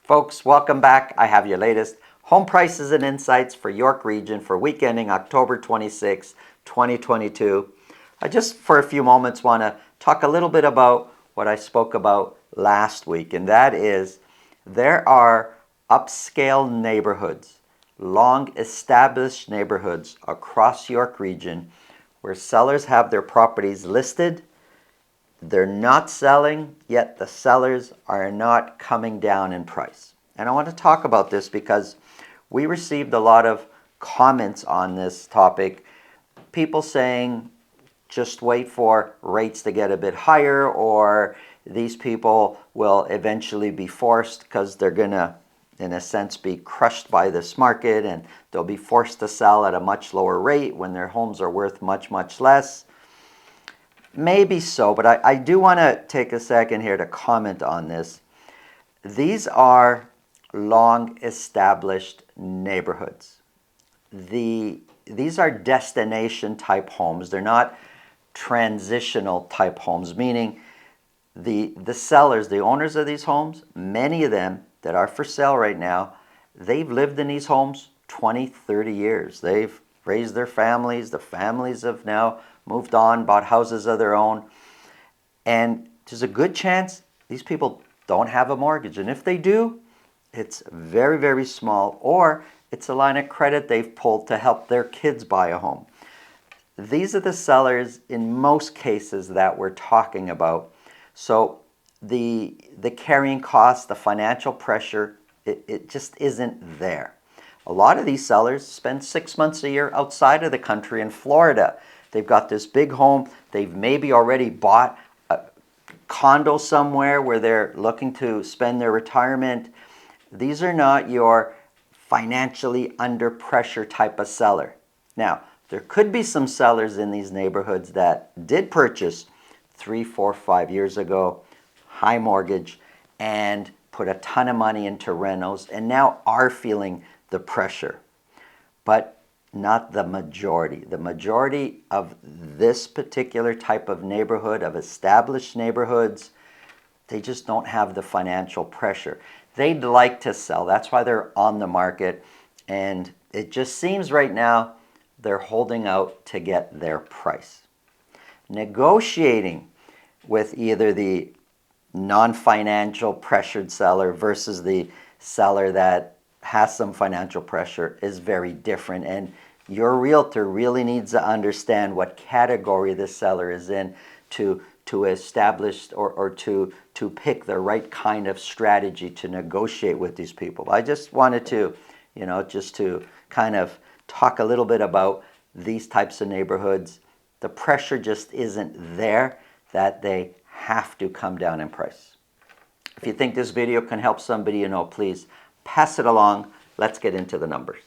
Folks, welcome back. I have your latest home prices and insights for York Region for week ending October 26, 2022. I just for a few moments want to talk a little bit about what I spoke about last week, and that is there are upscale neighborhoods, long established neighborhoods across York Region where sellers have their properties listed. They're not selling, yet the sellers are not coming down in price. And I want to talk about this because we received a lot of comments on this topic. People saying, just wait for rates to get a bit higher, or these people will eventually be forced because they're going to, in a sense, be crushed by this market and they'll be forced to sell at a much lower rate when their homes are worth much, much less. Maybe so, but I do want to take a second here to comment on this. These are long established neighborhoods. These are destination type homes. They're not transitional type homes, meaning the sellers, the owners of these homes, many of them that are for sale right now, they've lived in these homes 20, 30 years. They've raised their families. The families have now moved on, bought houses of their own. And there's a good chance these people don't have a mortgage. And if they do, it's very, very small, or it's a line of credit they've pulled to help their kids buy a home. These are the sellers in most cases that we're talking about. So the carrying costs, the financial pressure, it just isn't there. A lot of these sellers spend 6 months a year outside of the country in Florida. They've got this big home. They've maybe already bought a condo somewhere where they're looking to spend their retirement. These are not your financially under pressure type of seller. Now, there could be some sellers in these neighborhoods that did purchase 3, 4, 5 years ago, high mortgage, and put a ton of money into renos and now are feeling the pressure. But not the majority. The majority of this particular type of neighborhood, of established neighborhoods, they just don't have the financial pressure. They'd like to sell. That's why they're on the market. And it just seems right now they're holding out to get their price. Negotiating with either the non-financial pressured seller versus the seller that has some financial pressure is very different. And your realtor really needs to understand what category the seller is in to establish or to pick the right kind of strategy to negotiate with these people. I just wanted to, just to kind of talk a little bit about these types of neighborhoods. The pressure just isn't there that they have to come down in price. If you think this video can help somebody please pass it along. Let's get into the numbers.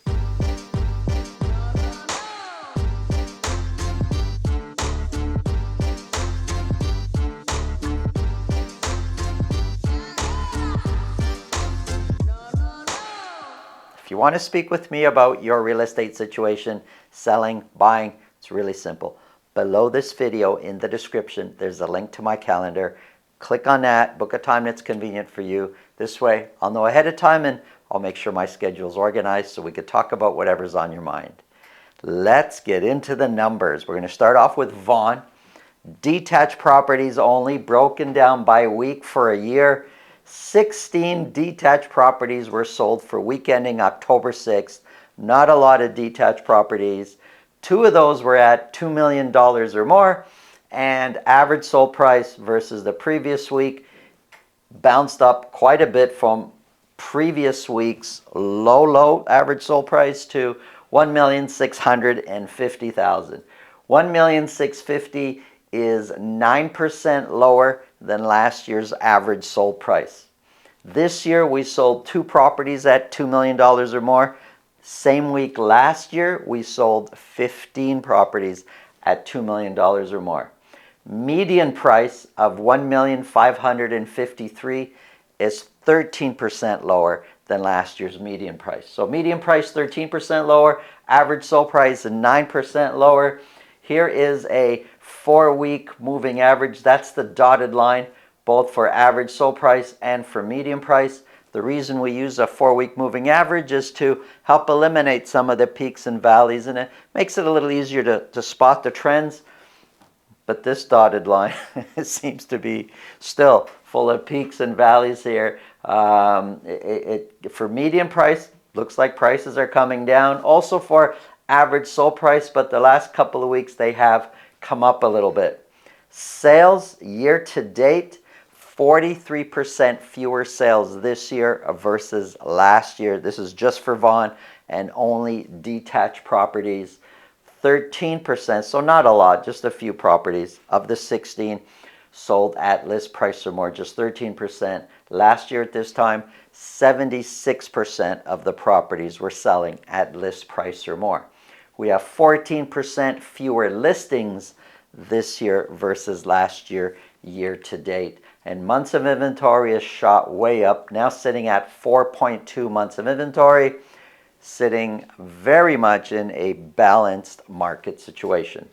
If you want to speak with me about your real estate situation, selling, buying, it's really simple. Below this video in the description, there's a link to my calendar. Click on that, book a time that's convenient for you. This way, I'll know ahead of time and I'll make sure my schedule's organized so we could talk about whatever's on your mind. Let's get into the numbers. We're going to start off with Vaughan. Detached properties only, broken down by week for a year. 16 detached properties were sold for week ending October 6th. Not a lot of detached properties. 2 of those were at $2 million or more, and average sold price versus the previous week bounced up quite a bit from previous week's low average sold price to $1,650,000. $1,650,000 is 9% lower than last year's average sold price. This year we sold 2 properties at $2 million or more. Same week last year we sold 15 properties at $2 million or more. Median price of $1,553,000 is 13% lower than last year's median price. So median price 13% lower, average sold price 9% lower. Here is a 4-week moving average. That's the dotted line. both for average sold price and for median price. The reason we use a 4-week moving average is to help eliminate some of the peaks and valleys, and it makes it a little easier to spot the trends. But this dotted line seems to be still full of peaks and valleys here. For median price, looks like prices are coming down. Also for average sold price, but the last couple of weeks they have come up a little bit. Sales year to date, 43% fewer sales this year versus last year. This is just for Vaughan and only detached properties. 13%, so not a lot, just a few properties of the 16 sold at list price or more, just 13%. Last year at this time, 76% of the properties were selling at list price or more. We have 14% fewer listings this year versus last year, year to date. And months of inventory is shot way up, now sitting at 4.2 months of inventory, sitting very much in a balanced market situation.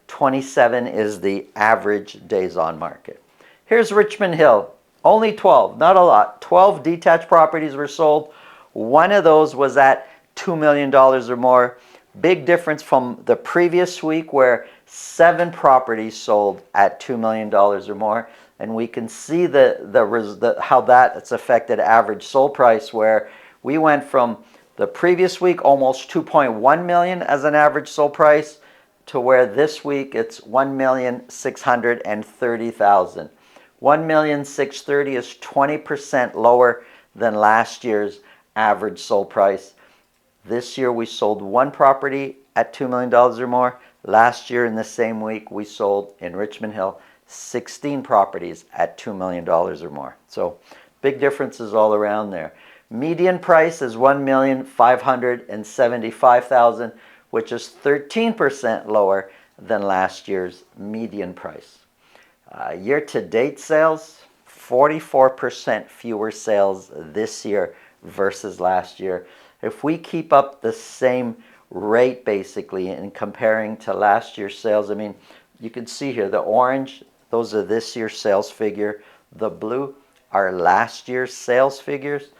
27 is the average days on market. Here's Richmond Hill, only 12, not a lot. 12 detached properties were sold. One of those was at $2 million or more. Big difference from the previous week where 7 properties sold at $2 million or more. And we can see how that's affected average sold price, where we went from the previous week almost 2.1 million as an average sold price to where this week it's 1,630,000. 1,630,000 is 20% lower than last year's average sold price. This year we sold 1 property at $2 million or more. Last year in the same week we sold in Richmond Hill 16 properties at $2 million or more. So big differences all around there. Median price is $1,575,000, which is 13% lower than last year's median price. Year-to-date sales, 44% fewer sales this year versus last year. If we keep up the same rate basically in comparing to last year's sales, I mean, you can see here the orange, those are this year's sales figure. The blue are last year's sales figures.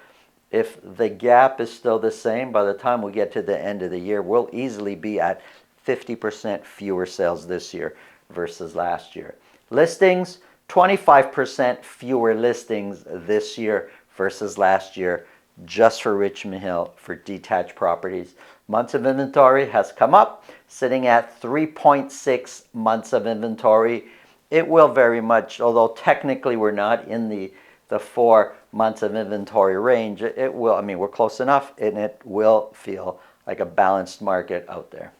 If the gap is still the same, by the time we get to the end of the year, we'll easily be at 50% fewer sales this year versus last year. Listings, 25% fewer listings this year versus last year, just for Richmond Hill for detached properties. Months of inventory has come up, sitting at 3.6 months of inventory. It will very much, although technically we're not in the 4 months of inventory range, it will, I mean, we're close enough, and it will feel like a balanced market out there.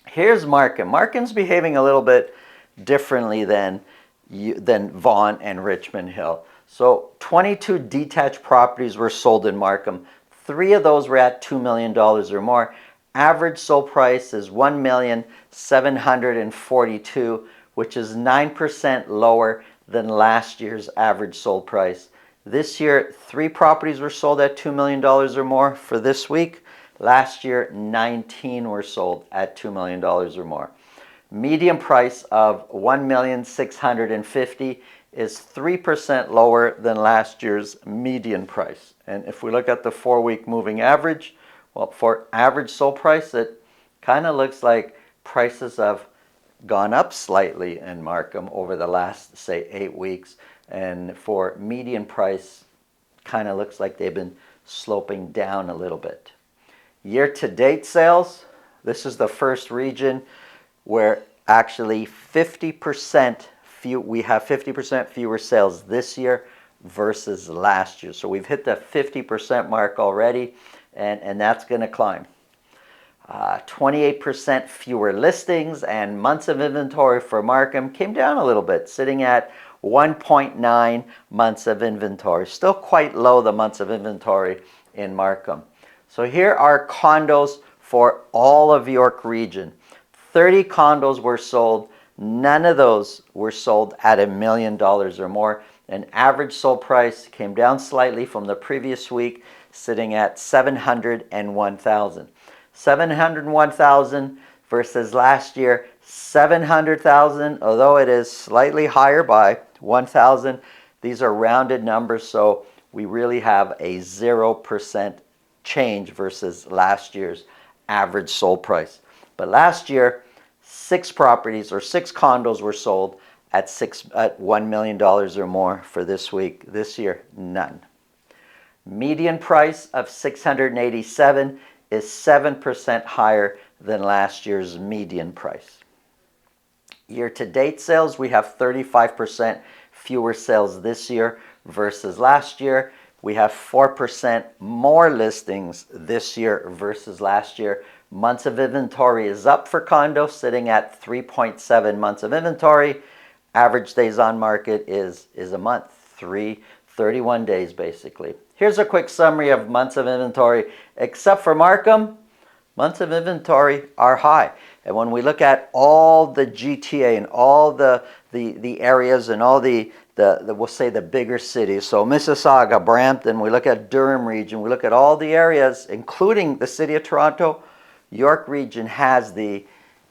Here's Markham. Markham's behaving a little bit differently than Vaughan and Richmond Hill. So 22 detached properties were sold in Markham. 3 of those were at $2 million or more. Average sold price is $1,742,000, which is 9% lower than last year's average sold price. This year, 3 properties were sold at $2 million or more for this week. Last year, 19 were sold at $2 million or more. Median price of $1,650,000 is 3% lower than last year's median price. And if we look at the 4-week moving average, well, for average sold price, it kind of looks like prices have gone up slightly in Markham over the last, say, 8 weeks. And for median price, kind of looks like they've been sloping down a little bit. Year-to-date sales, this is the first region where actually 50% we have 50% fewer sales this year versus last year. So we've hit the 50% mark already, and that's going to climb. 28% fewer listings, and months of inventory for Markham came down a little bit, sitting at 1.9 months of inventory. Still quite low, the months of inventory in Markham. So here are condos for all of York Region. 30 condos were sold. None of those were sold at $1 million or more. An average sold price came down slightly from the previous week, sitting at $701,000. $701,000 versus last year $700,000, although it is slightly higher by $1,000. These are rounded numbers, so we really have a 0% change versus last year's average sold price. But last year, 6 properties or 6 condos were sold at $1 million or more for this week. This year, none. Median price of 687 is 7% higher than last year's median price. Year-to-date sales, we have 35% fewer sales this year versus last year. We have 4% more listings this year versus last year. Months of inventory is up for condos, sitting at 3.7 months of inventory. Average days on market is a month, 31 days basically. Here's a quick summary of months of inventory. Except for Markham, months of inventory are high. And when we look at all the GTA and all the areas and all the we'll say the bigger cities, so Mississauga, Brampton, we look at Durham region, we look at all the areas, including the city of Toronto, York region has the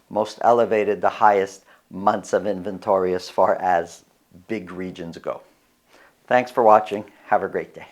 most elevated, the highest months of inventory as far as big regions go. Thanks for watching. Have a great day.